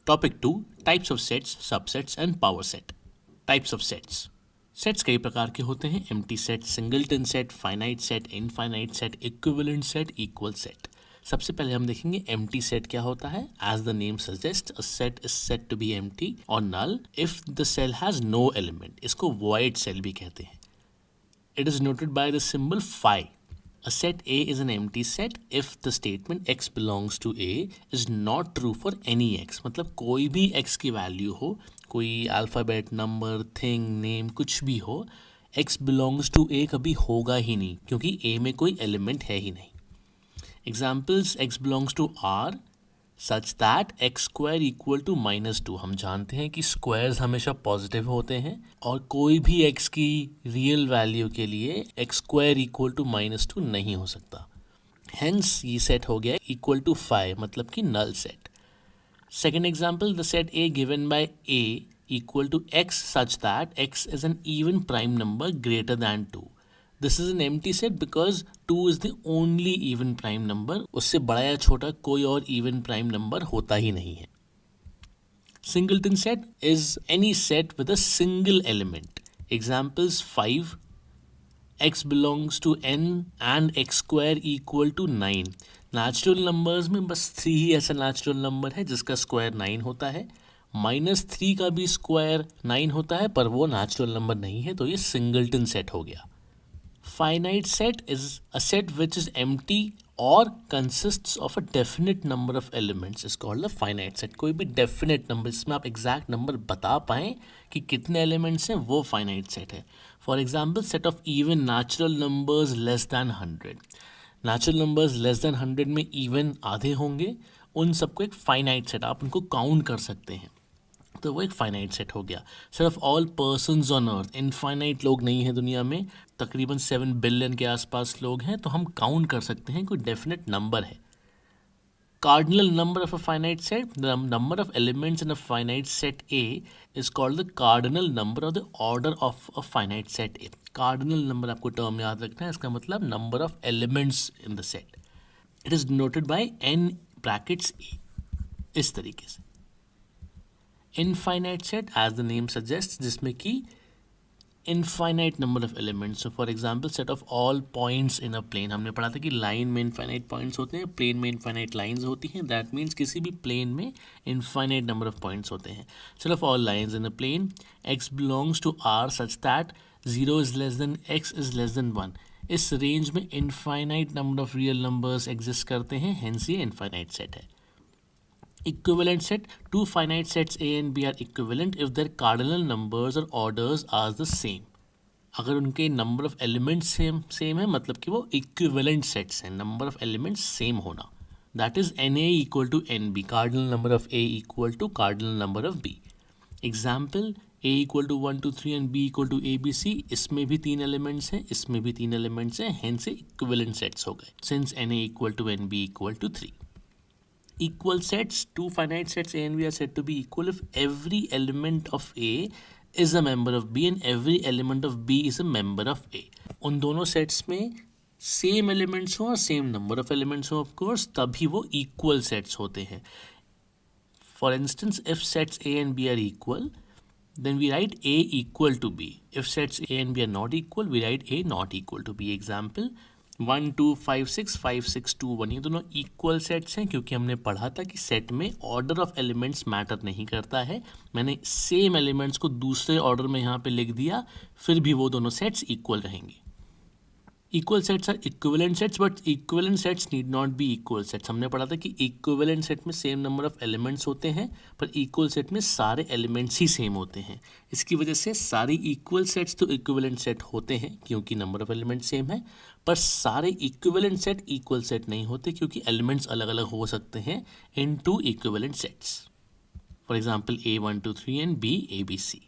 Topic 2 types of sets, subsets and power set. Types of sets. Sets कई प्रकार के होते हैं। Empty set, singleton set, finite set, infinite set, equivalent set, equal set. सबसे पहले हम देखेंगे एम्प्टी सेट क्या होता है। As the name suggest, a set is said to be empty और null if the set has no element. इसको void set भी कहते हैं। It is noted by the symbol phi. A set A is an empty set if the statement x belongs to A is not true for any x. मतलब कोई भी x की value हो, कोई alphabet, number, thing, name, कुछ भी हो, x belongs to A कभी होगा ही नहीं क्योंकि A में कोई एलिमेंट है ही नहीं। Examples: x belongs to R such that x square equal to -2। हम जानते हैं कि स्क्वायर्स हमेशा पॉजिटिव होते हैं और कोई भी एक्स की रियल वैल्यू के लिए एक्स स्क्वायर इक्वल टू -2 नहीं हो सकता। हेंस ये सेट हो गया इक्वल टू 5, मतलब कि null set. Second example, the set A given by A equal to x such that x is an even prime number greater than 2। This is an empty set because 2 is the only even prime number. उससे बड़ा या छोटा कोई और even prime number होता ही नहीं है। Singleton set is any set with a single element. Examples 5, x belongs to n and x square equal to 9। Natural numbers में बस 3 ही ऐसा नेचुरल नंबर है जिसका स्क्वायर 9 होता है। -3 का भी स्क्वायर 9 होता है पर वो नेचुरल नंबर नहीं है, तो ये सिंगलटन सेट हो गया। Finite set is a set which is empty or consists of a definite number of elements is called a finite set। कोई भी definite number, इसमें आप exact number बता पाएँ कि कितने elements हैं, वो finite set है। For example, set of even natural numbers less than 100। natural numbers less than 100 में even आधे होंगे, उन सबको एक finite set, आप उनको count कर सकते हैं, तो वो एक फाइनाइट सेट हो गया। Set of all persons on earth, infinite लोग नहीं हैं दुनिया में, तकरीबन 7 बिलियन के आसपास लोग हैं, तो हम काउंट कर सकते हैं कोई डेफिनेट नंबर है। Cardinal number of a finite set, the number of elements in a finite set A is called the cardinal number of the order of a finite set A. Cardinal number आपको term याद रखना है, इसका मतलब number of elements in the set. It is denoted by n brackets A, इस तरीके से। Infinite set as the name suggest, जिसमें कि infinite number of elements. For example, set of all points in a plane. हमने पढ़ा था कि line में इनफाइनाइट पॉइंट्स होते हैं, प्लेन में इनफाइनाइट लाइंस होती हैं। दैट मीन्स किसी भी प्लेन में इनफाइनाइट नंबर ऑफ पॉइंट्स होते हैं। Set of all lines in a plane, x belongs to R such that 0 is less than x is less than 1। इस रेंज में infinite number of real numbers exist करते हैं, hence ये infinite set है। Equivalent set, two finite sets A and B are equivalent if their cardinal numbers or orders are the same। अगर उनके number of elements same है, मतलब कि वो इक्विवेलेंट सेट्स हैं, नंबर ऑफ एलिमेंट्स सेम होना। That is NA equal to NB, cardinal number of A equal to cardinal number of B। Example, A equal to 1 2 3 and B equal to ABC। इसमें भी 3 elements हैं, इसमें भी 3 elements हैं, hence equivalent sets हो गए, since NA equal to NB equal to 3। Equal sets, two finite sets A and B are said to be equal if every element of A is a member of B and every element of B is a member of A। उन दोनों sets में same elements हो और same number of elements हो, of course, तभी वो equal sets होते हैं। For instance, if sets A and B are equal, then we write A equal to B। if sets A and B are not equal, we write A not equal to B। Example, 1 2 5 6 5 6 2 1। ये दोनों equal sets हैं क्योंकि हमने पढ़ा था कि set में order of elements matter नहीं करता है। मैंने सेम एलिमेंट्स को दूसरे ऑर्डर में यहाँ पे लिख दिया, फिर भी वो दोनों सेट्स इक्वल रहेंगे। Equal sets are equivalent sets, but equivalent sets need not be equal sets. हमने पढ़ा था कि इक्विवेलेंट सेट में सेम नंबर ऑफ एलिमेंट्स होते हैं, पर इक्वल सेट में सारे एलिमेंट्स ही सेम होते हैं। इसकी वजह से सारी इक्वल सेट्स तो इक्विवेलेंट सेट होते हैं क्योंकि नंबर ऑफ एलिमेंट्स सेम है, पर सारे इक्विवेलेंट सेट इक्वल सेट नहीं होते क्योंकि एलिमेंट्स अलग अलग हो सकते हैं इन 2 equivalent sets. For example, A1 2 3 and B ABC।